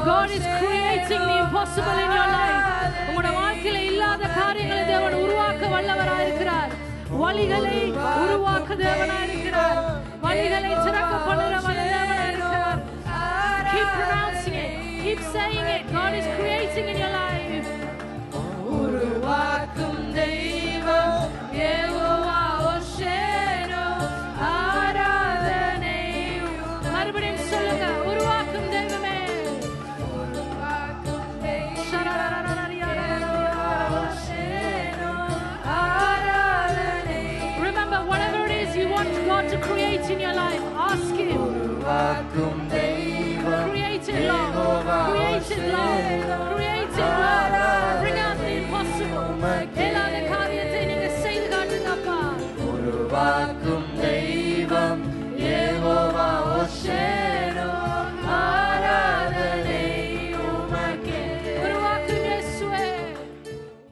God is creating the impossible in your life. உங்களுடைய வாழ்க்கையில இல்லாத காரியங்களை தேவன் உருவாக்க வல்லவராய் இருக்கிறார். வழிகளை உருவாக்க தேவனாய் இருக்கிறார். வழிகளை திறக்க பண்ணுகிற தேவனாய் இருக்கிறார். Keep pronouncing it. Keep saying it. God is creating in your life. உருவாக்கும் தெய்வம் யெகோவா ஓஷேனோ ஆராதனை. மறுபடியும் சொல்லுங்க. உருவாக்கும் தெய்வமே. உருவாக்கும் தெய்வம் ஆராதனை. Remember, whatever it is you want God to create in your life, ask Him. உருவாக்கும் தெய்வம் create it, Lord. Create it, Lord. Create it, Lord. Bring out the impossible. எல்லா காரியத்தை நீங்க செய்து காட்டுங்கப்பா. உருவாக்கும்